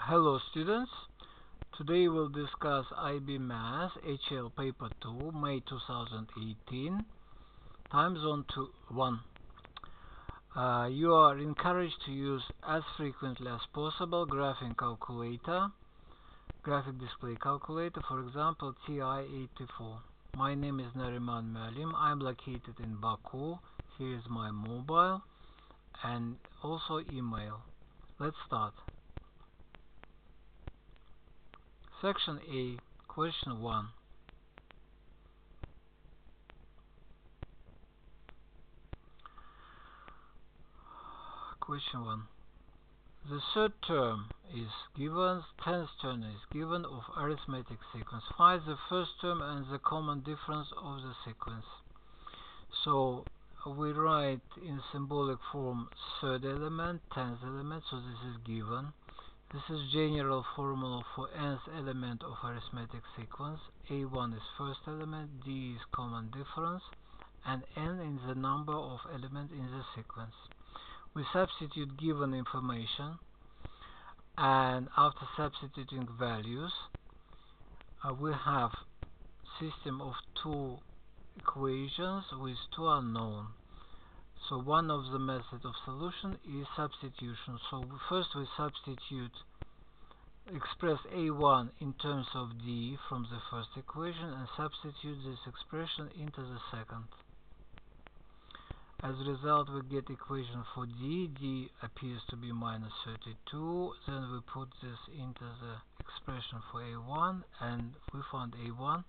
Hello students, today we'll discuss IB Math HL Paper 2, May 2018, time zone 1. You are encouraged to use as frequently as possible graphic display calculator, for example TI-84. My name is Nariman Malim. I'm located in Baku. Here is my mobile and also email. Let's start. Section A, question 1. Question 1. The third term is given, 10th term is given of arithmetic sequence. Find the first term and the common difference of the sequence. So we write in symbolic form third element, 10th element, so this is given. This is general formula for nth element of arithmetic sequence. A1 is first element, D is common difference, and n is the number of elements in the sequence. We substitute given information, and after substituting values, we have system of two equations with two unknown. So one of the methods of solution is substitution. So first we express A1 in terms of D from the first equation and substitute this expression into the second. As a result, we get equation for D. D appears to be minus 32. Then we put this into the expression for A1 and we found A1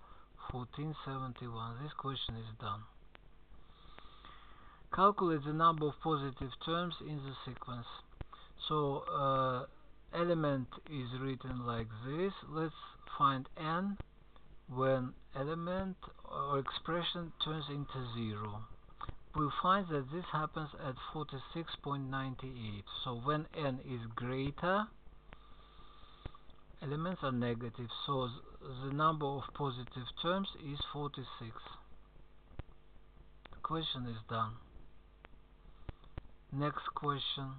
1471. This question is done. Calculate the number of positive terms in the sequence. So element is written like this. Let's find n when element or expression turns into 0. We find that this happens at 46.98. So when n is greater, elements are negative. So the number of positive terms is 46. The question is done. Next question.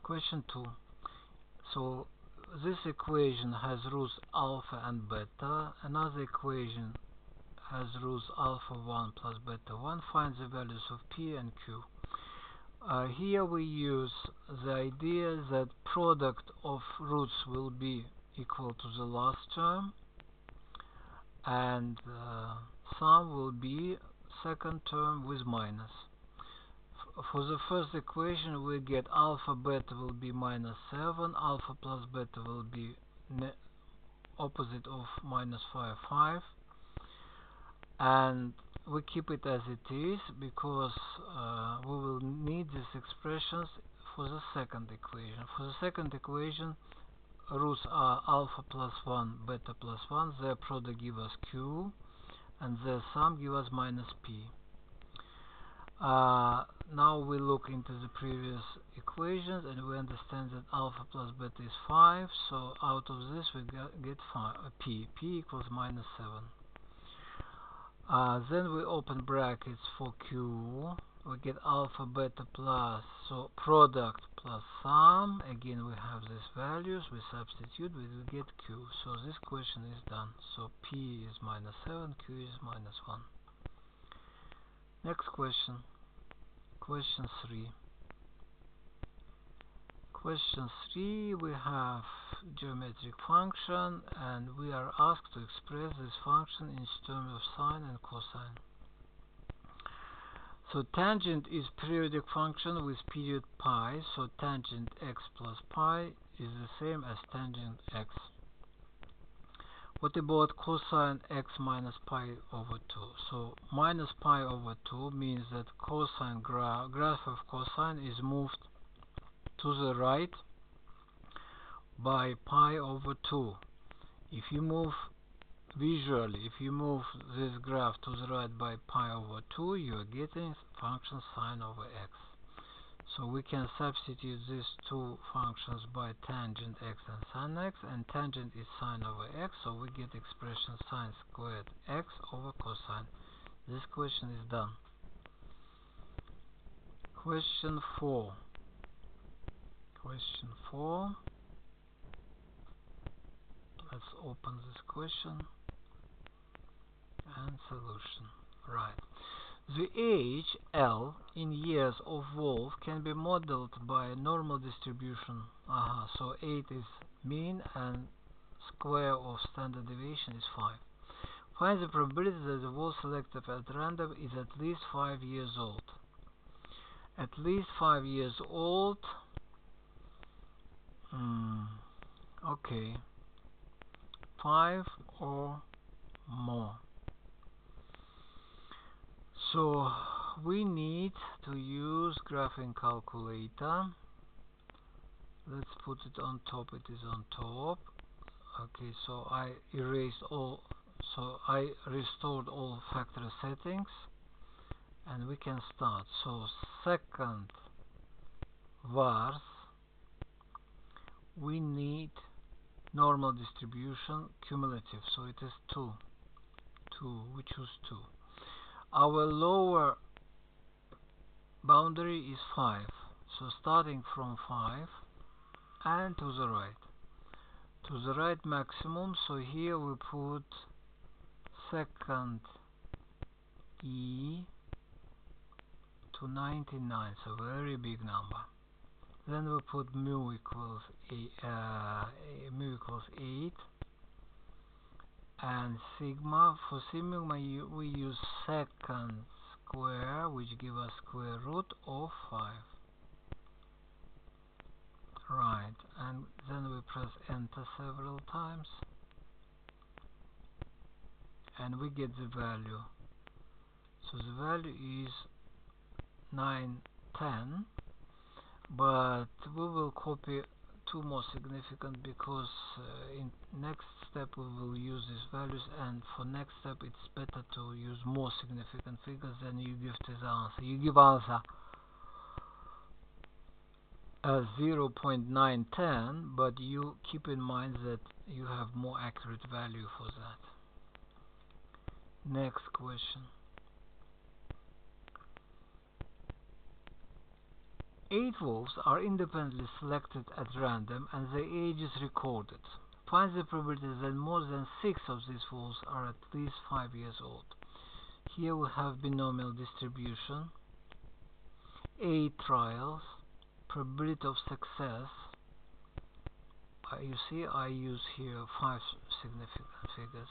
Question 2. So this equation has roots alpha and beta. Another equation has roots alpha 1 plus beta 1. Find the values of p and q. Here we use the idea that product of roots will be equal to the last term, and sum will be second term with minus. For the first equation we get alpha beta will be minus 7, alpha plus beta will be opposite of minus 5, and we keep it as it is because we will need these expressions for the second equation. For the second equation, roots are alpha plus 1, beta plus 1, their product gives us q, and their sum gives us minus p. Now we look into the previous equations and we understand that alpha plus beta is 5, so out of this we get p equals minus 7. Then we open brackets for q, we get alpha beta plus, so product plus sum, again we have these values, we substitute, we will get q. So this question is done. So p is minus 7, q is minus 1. Next question. Question 3. Question 3, we have geometric function and we are asked to express this function in terms of sine and cosine. So tangent is periodic function with period pi, so tangent x plus pi is the same as tangent x. What about cosine x minus pi over 2? So minus pi over 2 means that cosine graph of cosine is moved to the right by pi over 2. If you move visually, if you move this graph to the right by pi over 2, you are getting function sine over x. So we can substitute these two functions by tangent x and sine x, and tangent is sine over x, so we get expression sine squared x over cosine. This question is done. Question 4. Question 4. Let's open this question and solution. Right. The age L in years of wolf can be modeled by a normal distribution. So 8 is mean and square of standard deviation is 5. Find the probability that the wolf selected at random is at least 5 years old. At least 5 years old. Okay. 5 or more. So we need to use graphing calculator. Let's put it on top. It is on top. Okay, so I erased all, so I restored all factor settings, and we can start. So second vars, we need normal distribution cumulative, so it is 2. We choose 2. Our lower boundary is 5, so starting from 5 and to the right. To the right maximum, so here we put second E to 99, so very big number. Then we put mu equals 8, and sigma. For sigma we use second square, which gives us square root of 5. Right, and then we press enter several times, and we get the value. So the value is 910, but we will copy 2 more significant, because in next step we will use these values, and for next step it's better to use more significant figures than you give to the answer. You give answer 0.910, but you keep in mind that you have more accurate value for that. Next question. 8 wolves are independently selected at random and their age is recorded. Find the probability that more than 6 of these wolves are at least 5 years old. Here we have binomial distribution, 8 trials, probability of success. You see, I use here 5 significant figures.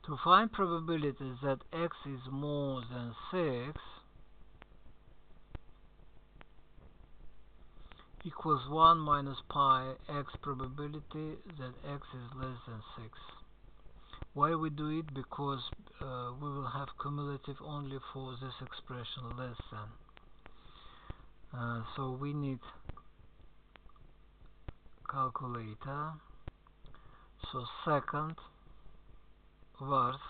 To find probability that x is more than 6 equals 1 minus pi x probability that x is less than 6. Why we do it? Because we will have cumulative only for this expression less than. So we need calculator. So second vars,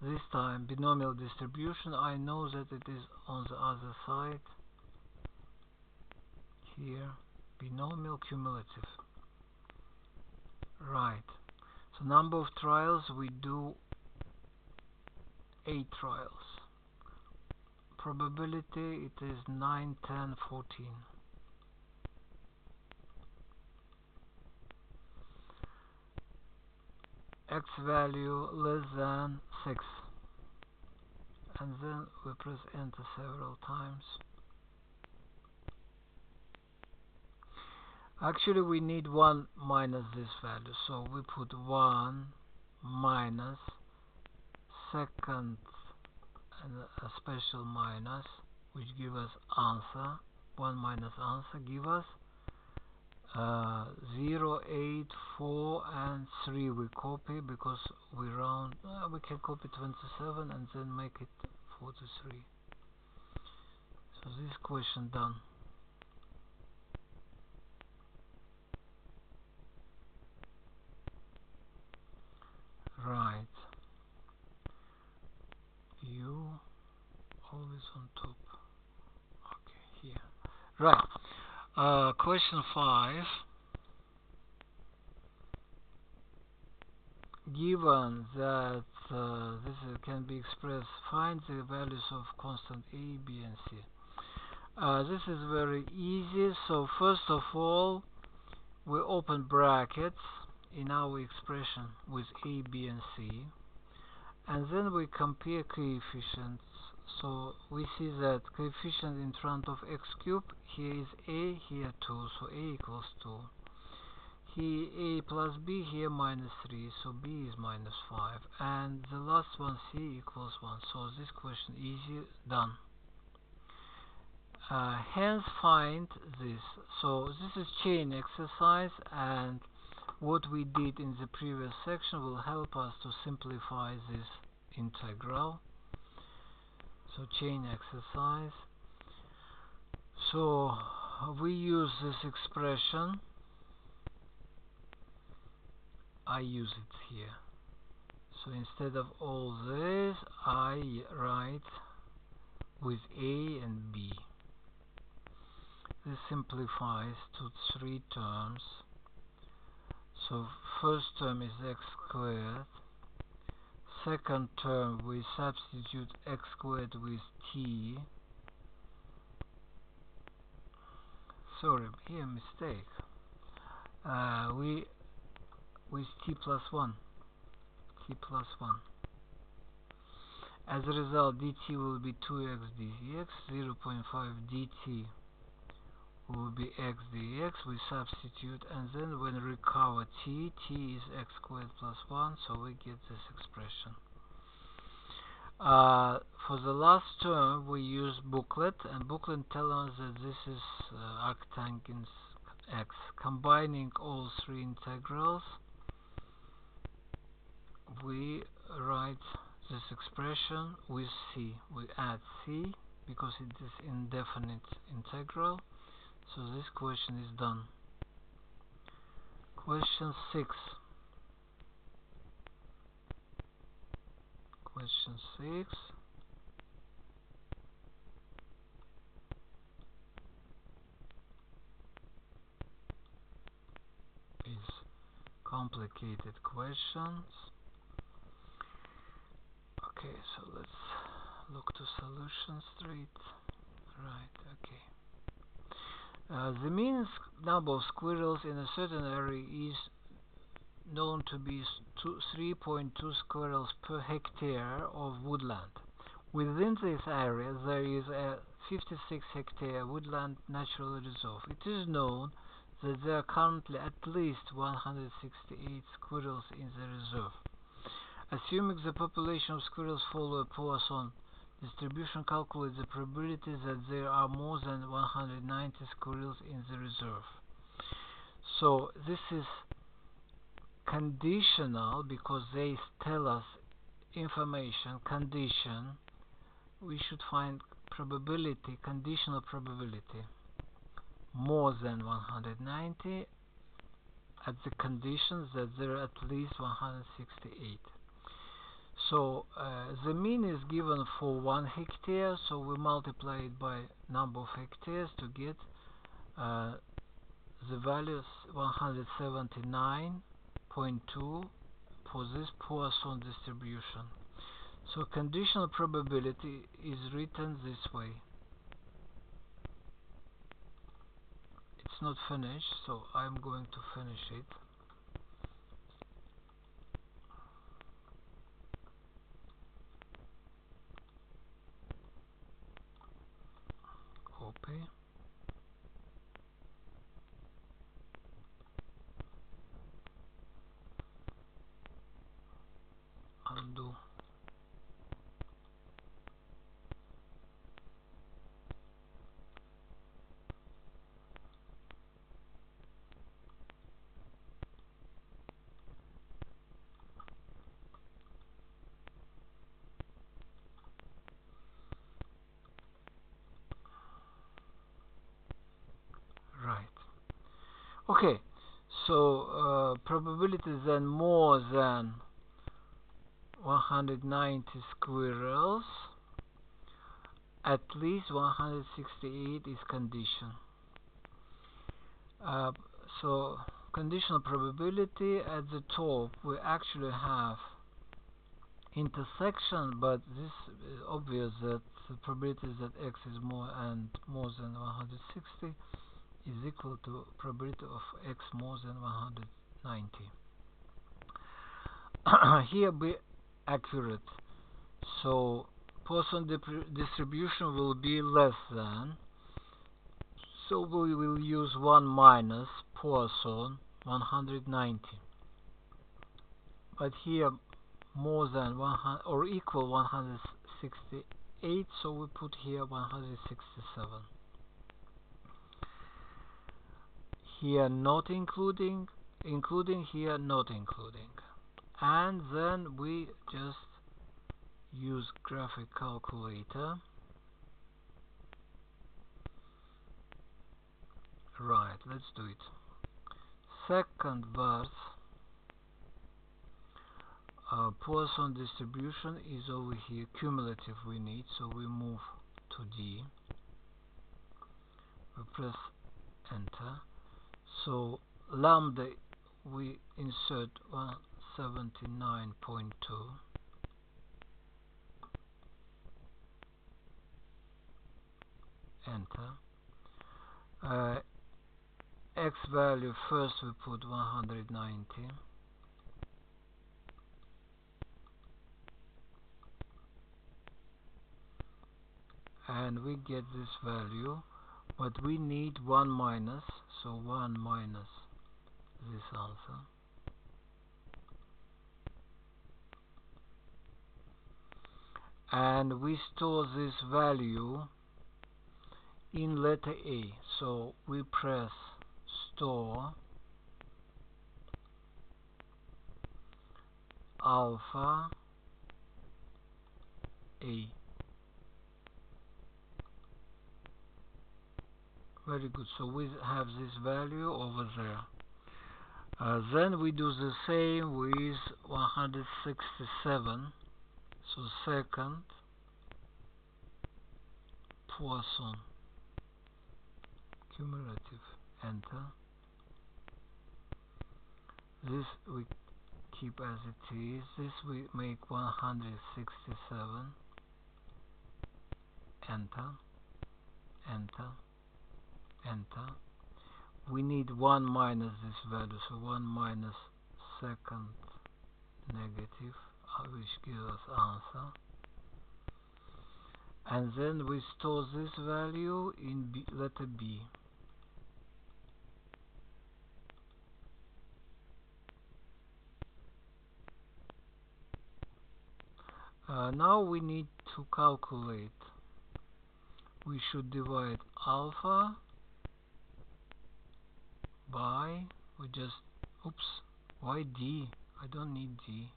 this time binomial distribution. I know that it is on the other side. Here, binomial cumulative. Right. So number of trials, we do 8 trials. Probability, it is 9, 10, 14. X value less than 6. And then we press enter several times. Actually, we need 1 minus this value, so we put 1 minus second and a special minus, which give us answer. 1 minus answer give us 0, 8, 4 and 3 we copy, because we round, we can copy 27 and then make it 43. So this question done. Right. You always on top. Okay, here. Right. Question 5. Given that this can be expressed, find the values of constant A, B, and C. This is very easy. So first of all, we open brackets in our expression with a, b, and c, and then we compare coefficients. So we see that coefficient in front of x cubed, here is a, here 2, so a equals 2. Here a plus b, here minus 3, so b is minus 5. And the last one, c equals 1. So this question easy, done. Hence find this. So this is chain exercise, and what we did in the previous section will help us to simplify this integral. So chain exercise. So we use this expression. I use it here. So instead of all this, I write with a and b. This simplifies to 3 terms. So first term is x squared. Second term we substitute x squared with t. Sorry, here mistake. We with t plus 1. T plus 1. As a result, dt will be 2x dx, 0.5 dt will be x dx. We substitute, and then when recover t is x squared plus 1, so we get this expression. For the last term, we use booklet, and booklet tells us that this is arctangent x. Combining all 3 integrals, we write this expression with c. We add c because it is indefinite integral. So this question is done. Question 6. Question 6. Is complicated questions. Okay, so let's look to solution straight. Right, okay. The mean number of squirrels in a certain area is known to be 3.2 squirrels per hectare of woodland. Within this area there is a 56 hectare woodland natural reserve. It is known that there are currently at least 168 squirrels in the reserve. Assuming the population of squirrels follow a Poisson distribution, calculate the probability that there are more than 190 squirrels in the reserve. So this is conditional because they tell us information, condition. We should find probability, conditional probability, more than 190 at the conditions that there are at least 168. So the mean is given for 1 hectare, so we multiply it by number of hectares to get the values 179.2 for this Poisson distribution. So conditional probability is written this way. It's not finished, so I'm going to finish it. Copy. Undo. Right. Okay, so probability then more than 190 squirrels, at least 168 is condition. So conditional probability at the top we actually have intersection, but this is obvious that the probability that x is more than 160 is equal to probability of x more than 190. Here be accurate, so Poisson distribution will be less than, so we will use 1 minus Poisson 190. But here more than 100 or equal 168, so we put here 167. Here not including, here not including. And then we just use graphic calculator. Right, let's do it. Second verse, Poisson distribution is over here, cumulative we need, so we move to D. We press enter. So lambda we insert 179.2. Enter. X value first we put 190. And we get this value, but we need 1 minus, so 1 minus this answer. And we store this value in letter A, so we press store alpha A. Very good, so we have this value over there. Then we do the same with 167, so second Poisson cumulative, enter. This we keep as it is, this we make 167, enter, enter, enter. We need 1 minus this value, so 1 minus second negative, which gives us answer. And then we store this value in letter B. Now we need to calculate. We should divide alpha by, we just, why D? I don't need D.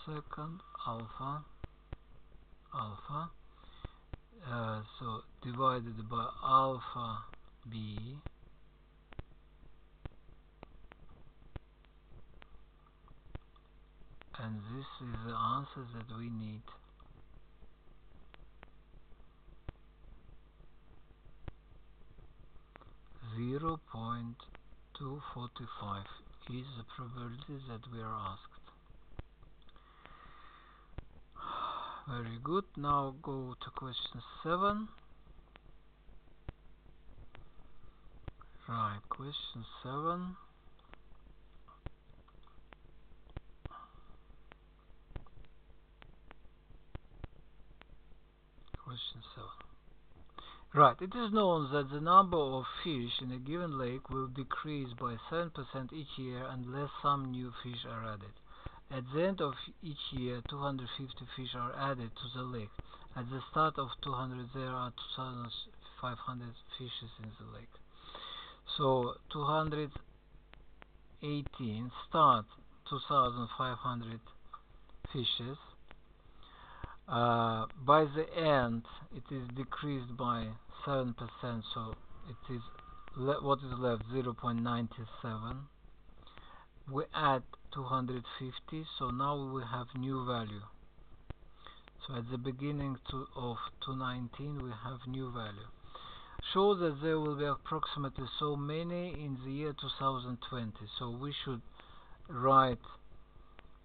Second alpha, so divided by alpha B, and this is the answer that we need. .245 is the probability that we are asked. Very good. Now go to question 7. Right, question 7. Question 7. Right, it is known that the number of fish in a given lake will decrease by 7% each year unless some new fish are added. At the end of each year, 250 fish are added to the lake. At the start of 200, there are 2,500 fishes in the lake. So 218 start 2,500 fishes. By the end, it is decreased by 7%, so it is what is left 0.97. We add 250, so now we have new value. So at the beginning of 219 we have new value. Show that there will be approximately so many in the year 2020. So we should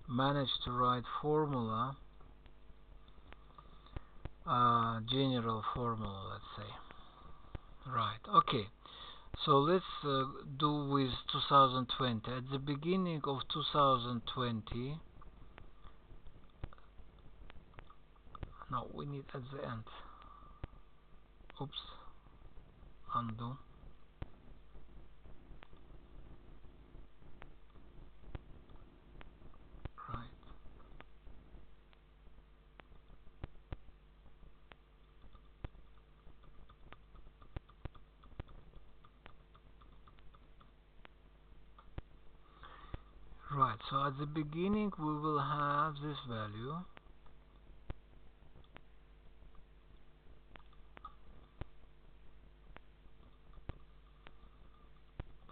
manage to write formula general formula, let's say. Right, okay. So let's do with 2020. At the beginning of 2020, no, we need at the end. Oops, undo. Right. Right, so at the beginning we will have this value.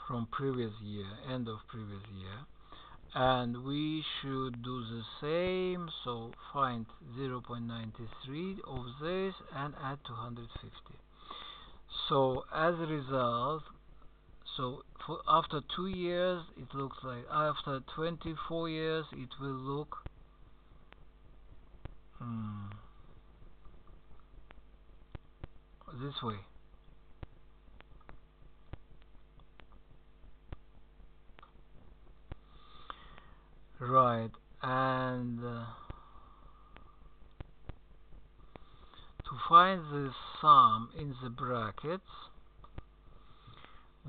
From previous year, end of previous year, and we should do the same, so find 0.93 of this and add 250. So as a result, so for after 2 years it looks like, after 24 years it will look this way. Right, and to find the sum in the brackets,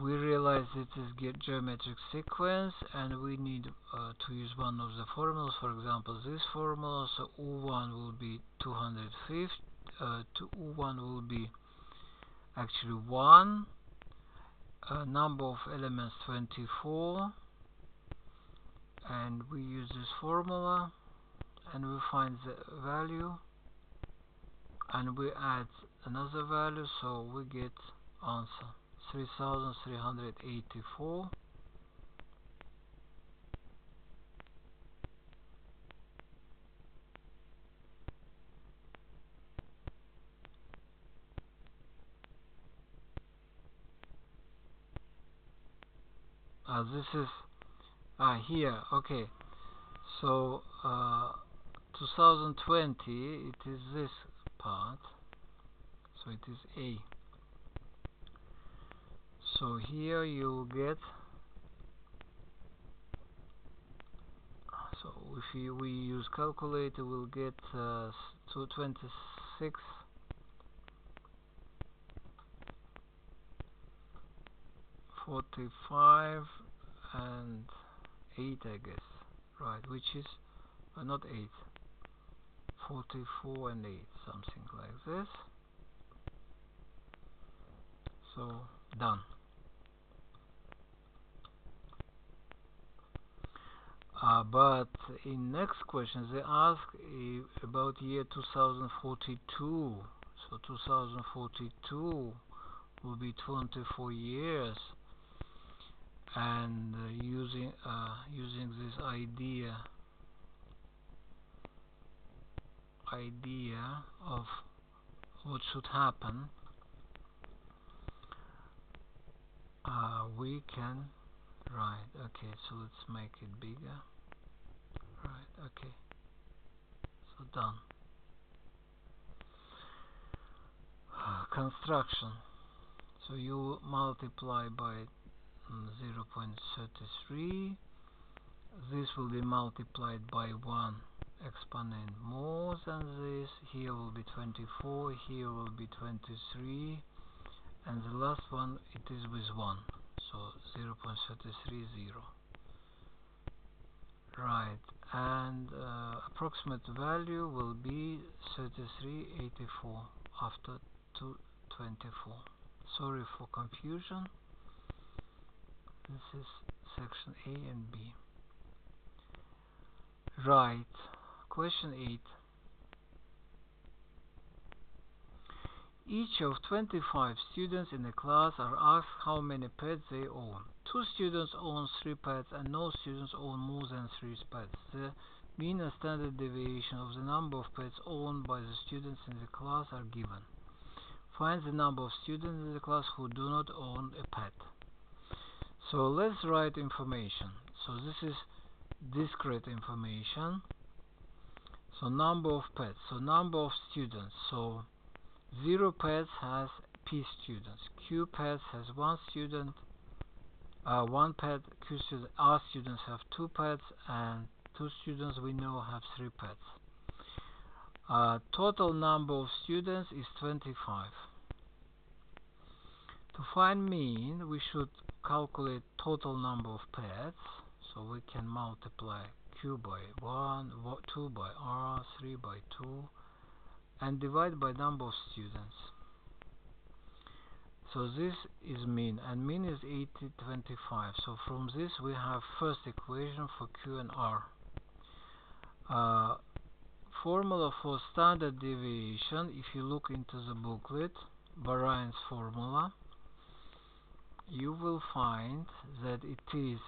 we realize it is geometric sequence, and we need to use one of the formulas. For example, this formula. So U1 will be 250. U1 will be actually 1. Number of elements 24, and we use this formula, and we find the value, and we add another value, so we get answer 3384. This is here. Okay, so 2020, it is this part, so it is A. So here you get, so if we use calculator, we'll get 226 45 and 8, I guess, right, which is not 8, 44 and 8, something like this. So done. But in next question they ask about year 2042. So 2042 will be 24 years, and using this idea of what should happen, we can write, okay, so let's make it bigger. Right, okay, so done. Construction. So you multiply by 0.33. This will be multiplied by 1 exponent more than this. Here will be 24, here will be 23, and the last one, it is with 1, so 0.330. Right, and approximate value will be 3384 after 224. Sorry for confusion. This is section A and B. Right, question 8. Each of 25 students in a class are asked how many pets they own. 2 students own 3 pets and no students own more than 3 pets. The mean and standard deviation of the number of pets owned by the students in the class are given. Find the number of students in the class who do not own a pet. So let's write information. So this is discrete information. So number of pets, so number of students. So 0 pets has p students, q pets has 1 student, 1 pet, q students, r students have 2 pets, and 2 students we know have 3 pets. Total number of students is 25. To find mean, we should calculate total number of pets, so we can multiply q by 1, 2 by r, 3 by 2, and divide by number of students. So this is mean, and mean is 80/25. So from this we have first equation for q and r. Formula for standard deviation, if you look into the booklet, Variance formula, you will find that it is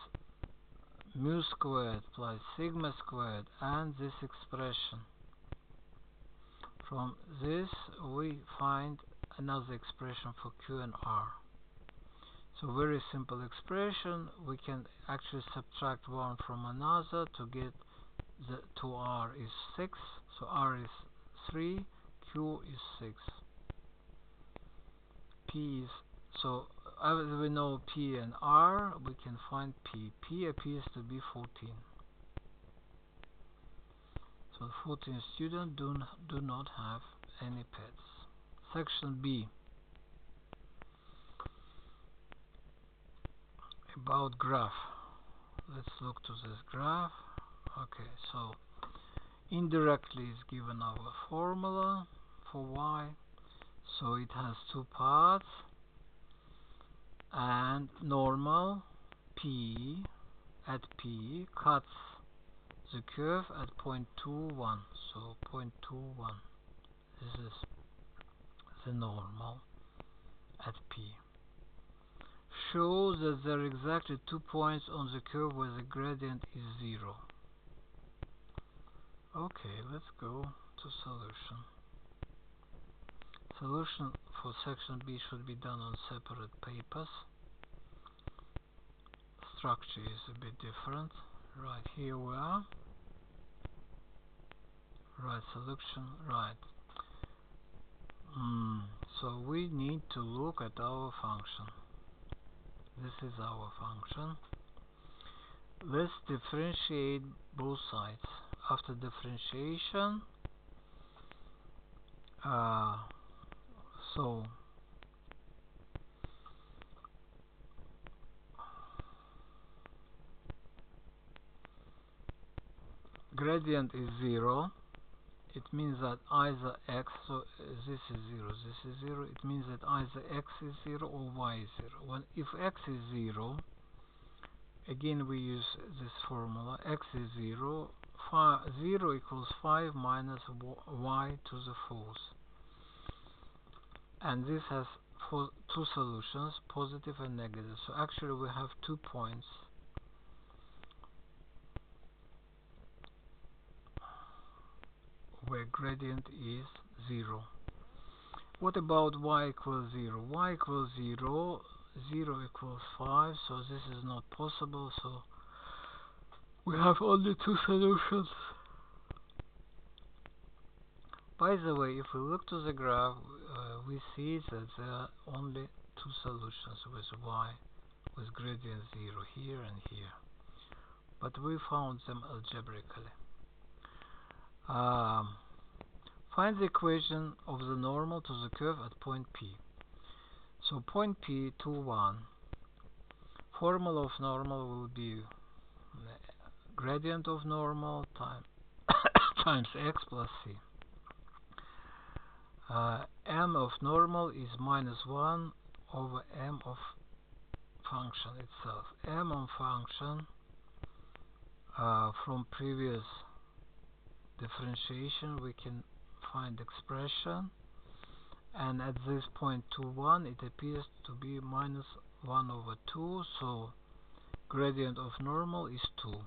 mu squared plus sigma squared and this expression. From this we find another expression for q and r. So very simple expression. We can actually subtract one from another to get the 2r is 6, so r is 3, q is 6, p is, so as we know p and r, we can find p. P appears to be 14. So 14 students do not have any pets. Section B, about graph. Let's look to this graph. Okay, so indirectly is given our formula for y. So it has 2 parts, and normal p at p cuts the curve at point 2,1. So point 2,1. This is the normal at p. Show that there are exactly 2 points on the curve where the gradient is 0. Okay, let's go to solution. Solution for section B should be done on separate papers. Structure is a bit different. Right, here we are. Right, solution, right. So we need to look at our function. This is our function. Let's differentiate both sides. After differentiation, so gradient is 0. It means that either x, so this is 0, this is 0, it means that either x is 0 or y is 0. If x is 0, again we use this formula, x is 0, 0 equals 5 minus y to the 4th. And this has 2 solutions, positive and negative. So actually we have 2 points. Where gradient is 0. What about y equals 0? Y equals 0, 0 equals 5, so this is not possible, so we have only 2 solutions. By the way, if we look to the graph, we see that there are only 2 solutions with y, with gradient 0 here and here. But we found them algebraically. Find the equation of the normal to the curve at point P. So point P, 2, 1. Formula of normal will be gradient of normal times x plus c. M of normal is minus 1 over m of function itself. M of function from previous differentiation we can find expression, and at this point 2, 1 it appears to be minus 1 over 2, so gradient of normal is 2.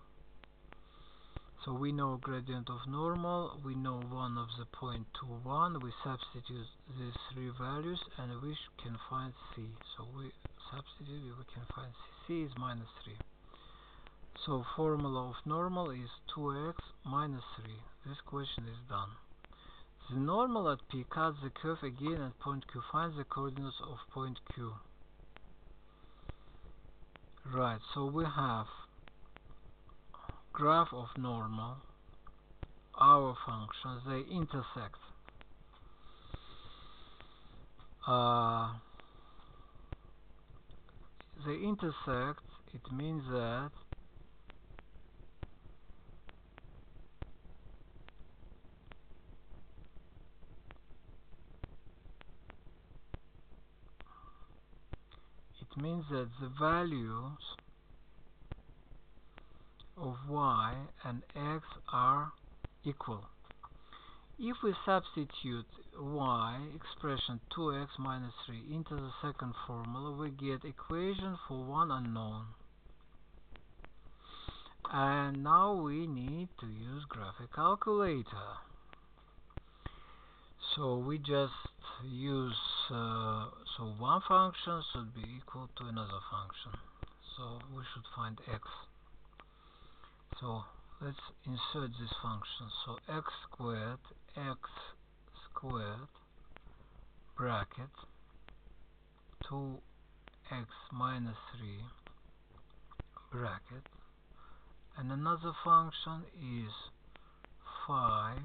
So we know gradient of normal, we know one of the point 2, 1, we substitute these 3 values and we can find c. So we substitute, we can find c. C is minus 3. So formula of normal is 2x minus 3. this question is done. The normal at P cuts the curve again at point Q. Find the coordinates of point Q. Right, so we have graph of normal, our functions, they intersect. They intersect, it means that the values of y and x are equal. If we substitute y expression 2x minus 3 into the second formula, we get equation for one unknown. And now we need to use graphic calculator. So we just use so one function should be equal to another function. So we should find x. So let's insert this function. So x squared bracket 2x minus 3 bracket, and another function is 5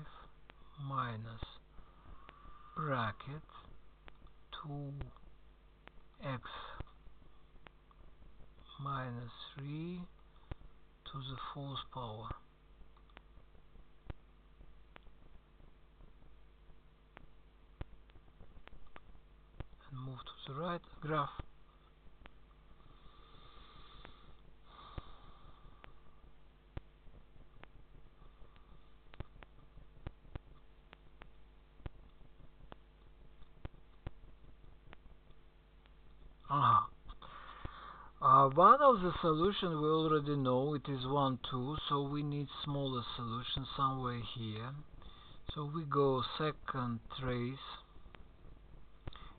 minus bracket 2x minus 3 to the fourth power. And move to the right graph. One of the solutions we already know, it is 1, 2, so we need smaller solution somewhere here. So we go second trace,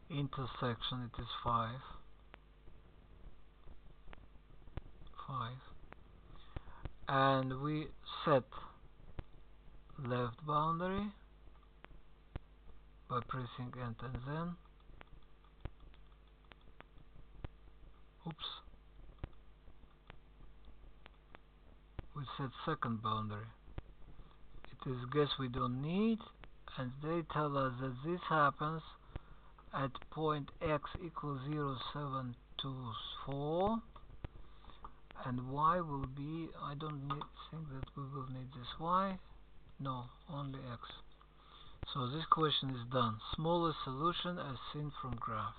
intersection, it is 5, and we set left boundary by pressing enter, and then we set second boundary. It is guess we don't need, and they tell us that this happens at point x equals 0, 7, 2, 4, and y will be, I don't think that we will need this y, no, only x. So this question is done. Smallest solution as seen from graph.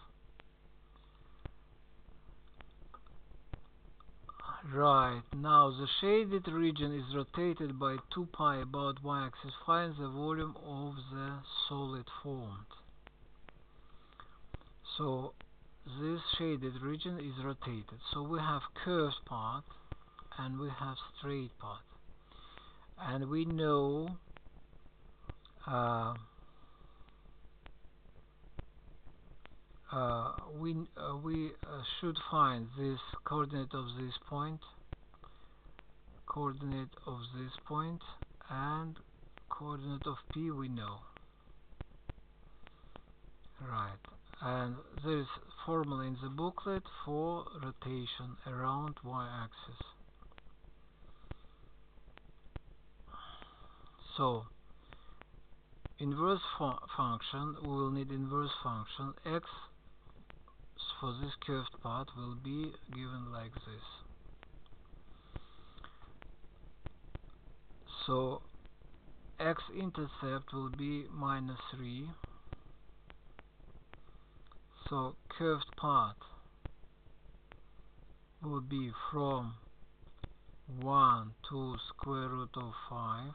Right, now the shaded region is rotated by 2 pi about y-axis. Find the volume of the solid formed. So this shaded region is rotated. So we have curved part and we have straight part. And we know we should find this coordinate of this point, and coordinate of P we know. Right, and there is formula in the booklet for rotation around y-axis. So inverse function, we will need inverse function. X for this curved part will be given like this. So x-intercept will be minus 3. So curved part will be from 1 to square root of 5,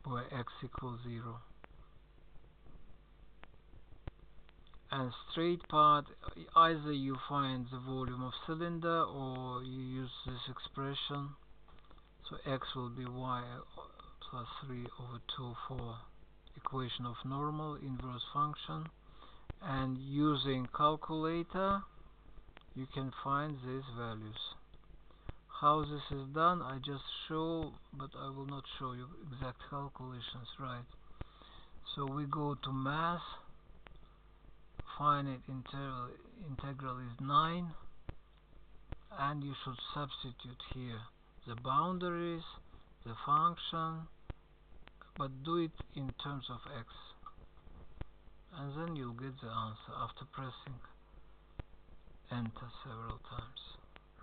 where x equals 0. And straight part, either you find the volume of cylinder or you use this expression. So x will be y plus 3 over 2 for equation of normal inverse function. And using calculator you can find these values. How this is done, I just show, but I will not show you exact calculations, right? So we go to math, finite integral is 9, and you should substitute here the boundaries, the function, but do it in terms of x, and then you'll get the answer after pressing enter several times.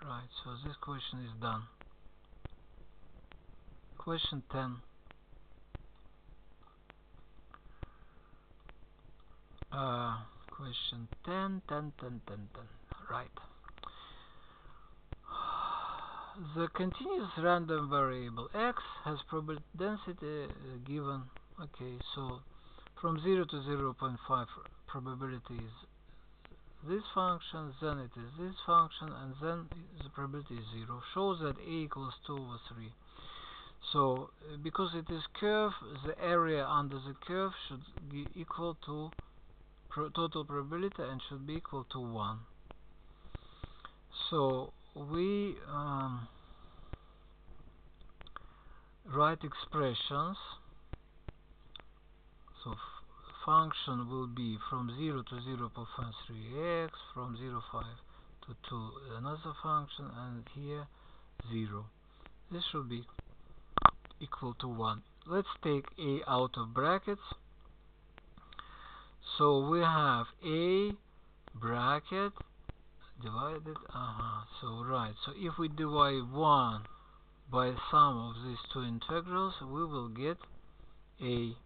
Right, so this question is done. Question 10. Question 10. Right. The continuous random variable x has probability density given. Okay, so from 0 to 0.5 probability is this function, then it is this function, and then the probability is 0. Shows that a equals 2 over 3. So because it is curve, the area under the curve should be equal to total probability and should be equal to 1. So we write expressions. So function will be from 0 to 0.53x, from 0.5 to 2 another function, and here 0. This should be equal to 1. Let's take a out of brackets. So we have a bracket divided, so right, so if we divide 1 by sum of these two integrals, we will get a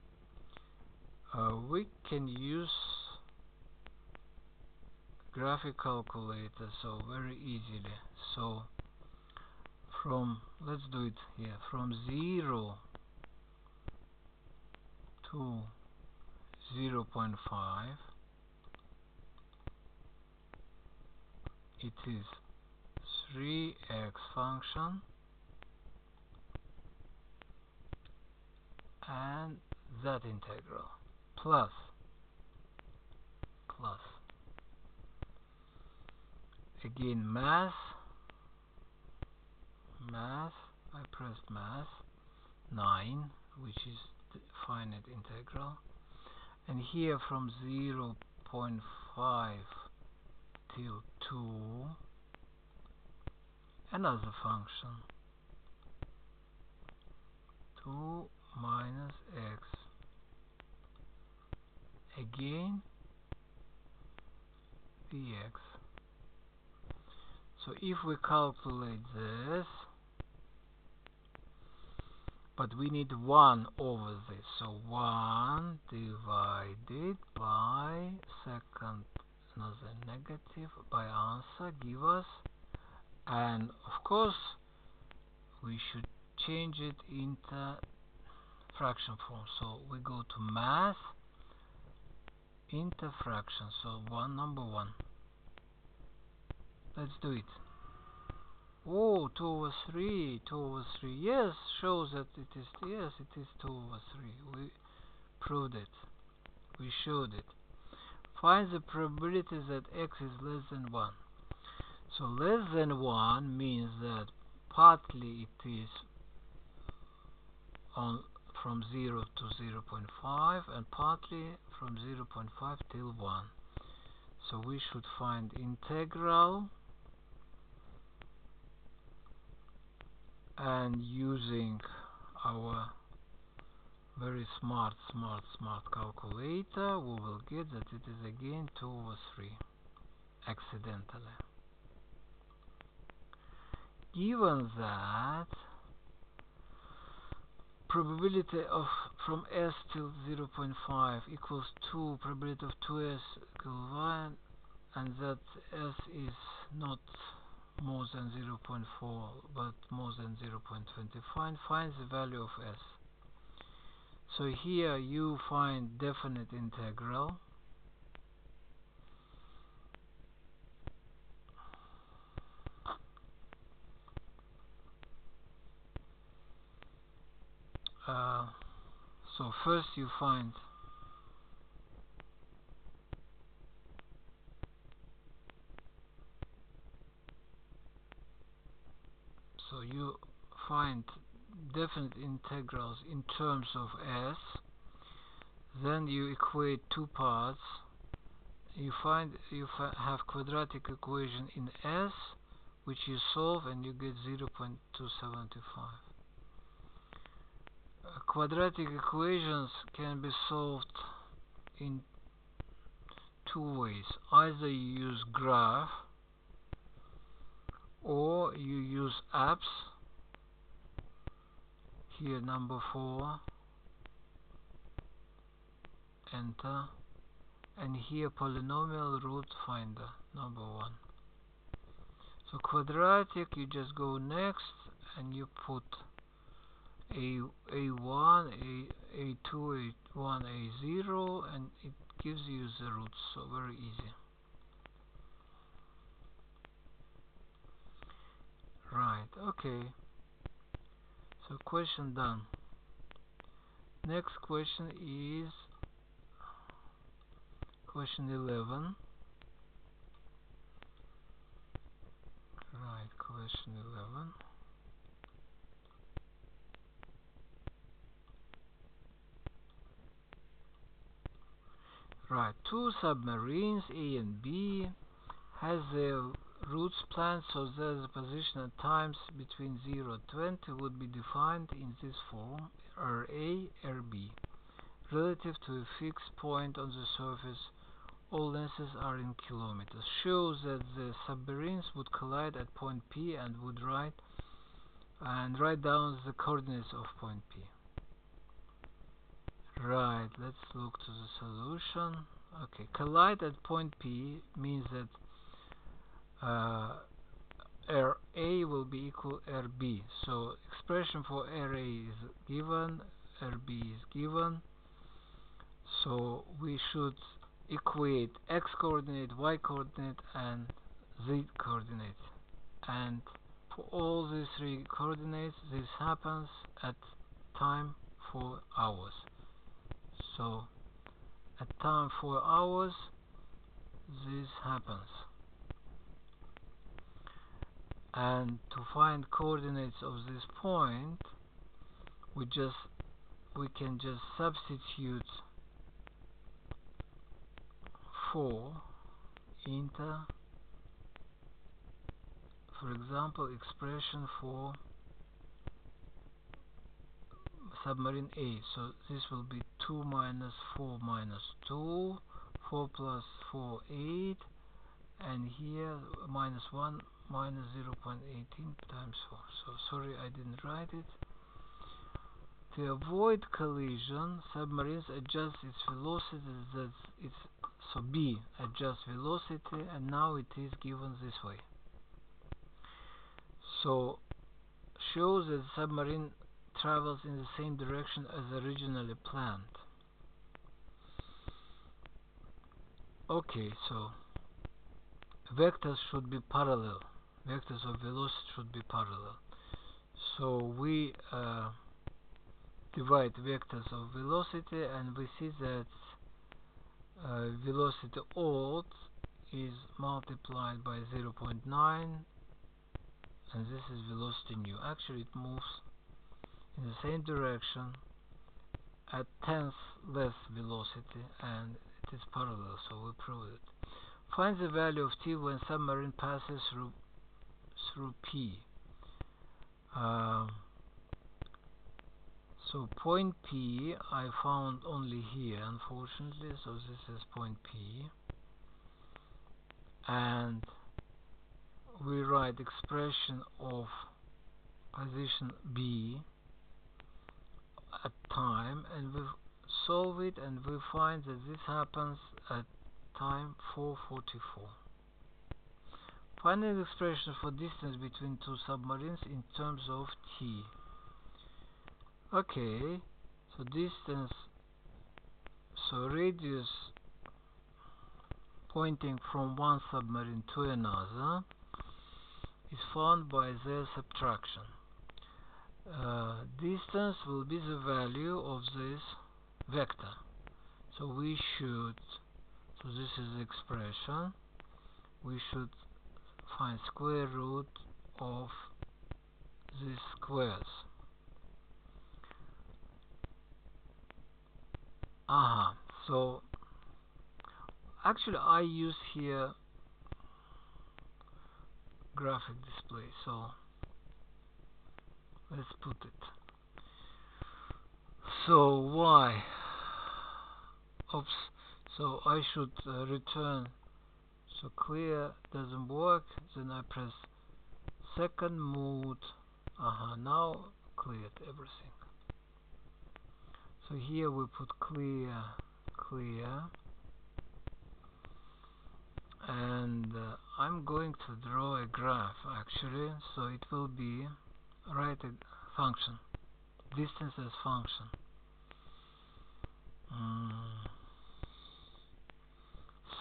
we can use graphic calculator, so very easily. So from, let's do it here, from 0 to 0.5, it is 3x function and that integral plus again math, I pressed math 9, which is the finite integral, and here from 0.5 till 2 another function 2 minus x, again dx. So if we calculate this, but we need 1 over this, so 1 divided by second another negative by answer give us, and of course we should change it into fraction form. So we go to math, into fraction, so number 1. Let's do it. Oh, 2 over 3, yes, shows that it is, yes, it is 2 over 3. We proved it, we showed it. Find the probability that x is less than 1. So less than 1 means that partly it is on from 0 to 0.5 and partly from 0.5 till 1. So we should find integral, and using our very smart calculator, we will get that it is again 2 over 3 accidentally. Given that probability of from s till 0.5 equals 2, probability of 2s equals 1, and that s is not more than 0.4 but more than 0.25, find the value of s. So here you find definite integral, so first you find So you find definite integrals in terms of s, then you equate two parts, you have quadratic equation in s, which you solve and you get 0.275. Quadratic equations can be solved in two ways. Either you use graph or you use apps. Here number 4, enter, and here polynomial root finder number 1. So quadratic, you just go next and you put a1, a2, a1, a0, and it gives you the roots. So very easy. Right, okay. So question done. Next question is question 11. Right, question 11. Right, two submarines A and B has their routes planned so that the position at times between 0 and 20 would be defined in this form: RA, RB. Relative to a fixed point on the surface, all lengths are in kilometers. Shows that the submarines would collide at point P and would write down the coordinates of point P. Right, let's look to the solution. Okay, collide at point P means that RA will be equal RB. So expression for RA is given, RB is given. So we should equate x coordinate, y coordinate, and z coordinate. And for all these three coordinates, this happens at time 4 hours. So at time 4 hours, this happens. And to find coordinates of this point, we can just substitute 4 into, for example, expression for submarine A. So this will be 2 minus 4 minus 2, 4 plus 4, 8, and here minus 1 minus 0.18 times 4. So sorry, I didn't write it. To avoid collision, submarines adjust its velocity. So B adjusts velocity, and now it is given this way. So shows that the submarine travels in the same direction as originally planned. Okay, so vectors should be parallel. Vectors of velocity should be parallel. So we divide vectors of velocity, and we see that velocity old is multiplied by 0.9, and this is velocity new. Actually, it moves in the same direction at tenth less velocity, and it is parallel, so we prove it. Find the value of t when submarine passes through P. So point P I found only here, unfortunately, so this is point P, and we write expression of position B at time, and we solve it, and we find that this happens at time 4:44. Find an expression for distance between two submarines in terms of t. Okay, so distance, so radius pointing from one submarine to another is found by their subtraction. Distance will be the value of this vector. So we should, so this is the expression, we should find square root of these squares. So actually I use here graphic display, so let's put it. So y, oops, so I should return, so clear doesn't work, then I press second mode. Now cleared everything. So here we put clear, and I'm going to draw a graph actually, so it will be write a function, distance as function.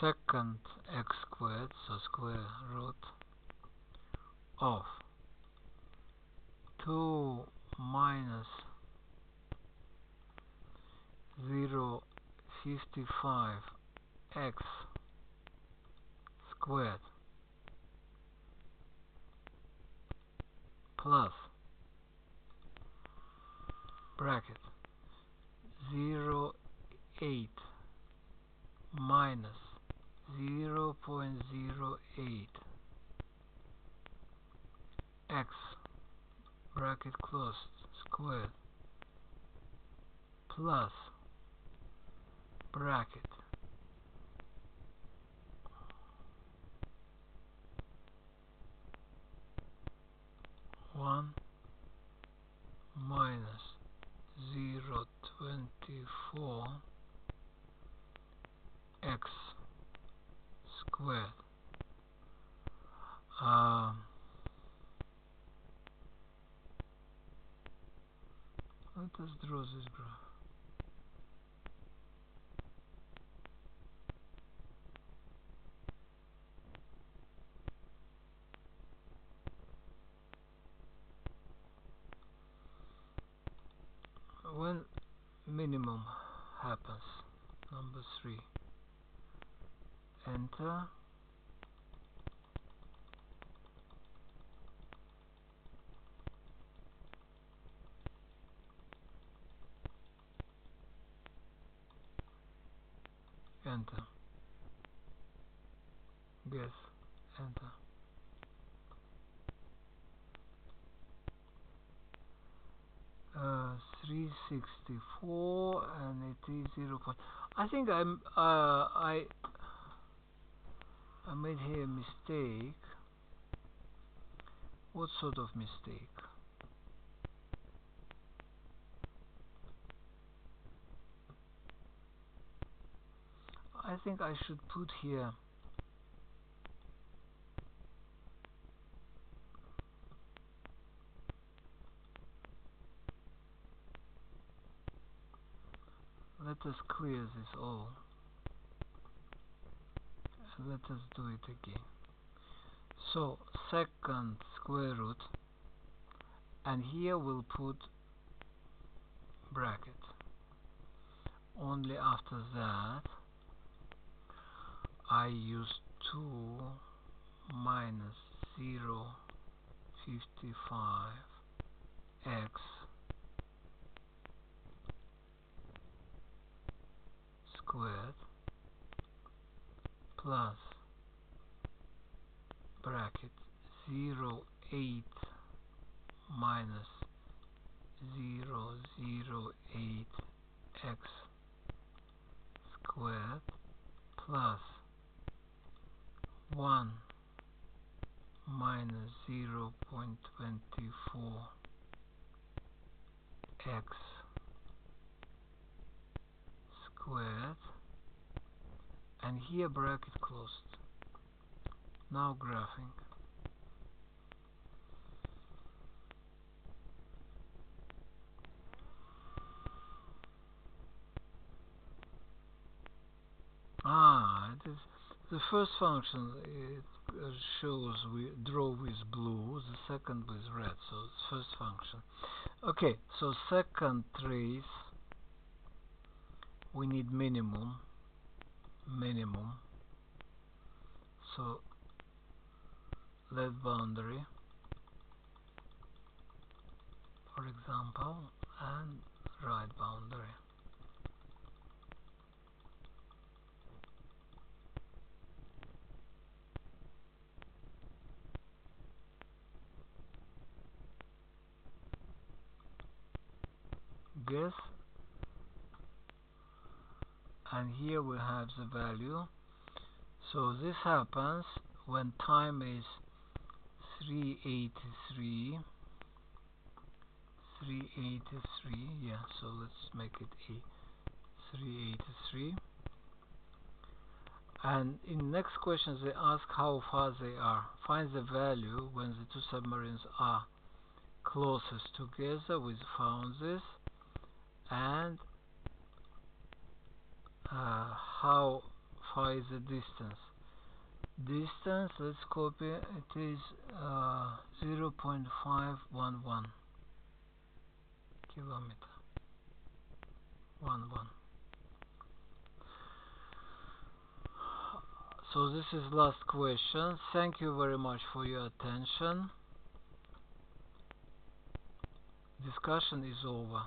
Second x squared, so square root of 2 minus 0.55 x squared plus bracket 0.8 minus 0.08 x bracket closed squared plus bracket 1 minus 0.24 x squared. Let us draw this graph. When minimum happens, number 3, enter, enter, guess, enter. Uh, 364 and it is 0. I think I made here a mistake. What sort of mistake? I think I should put here let us clear this all and let us do it again. So second square root, and here we'll put bracket. Only after that I use 2 minus 0.55 x squared plus bracket 0.8 minus 0.08 x squared plus 1 minus 0.24 x squared, and here bracket closed. Now graphing. It is the first function. It shows we draw with blue, the second with red, so it's first function. Okay, so second trace we need minimum, so let boundary for example, and right boundary. Guess, and here we have the value. So this happens when time is 383, yeah, so let's make it 383. And in next questions they ask how far they are. Find the value when the two submarines are closest together. We found this. And how far is the distance? Let's copy, it is 0.511 kilometer. 11. So this is last question. Thank you very much for your attention. Discussion is over.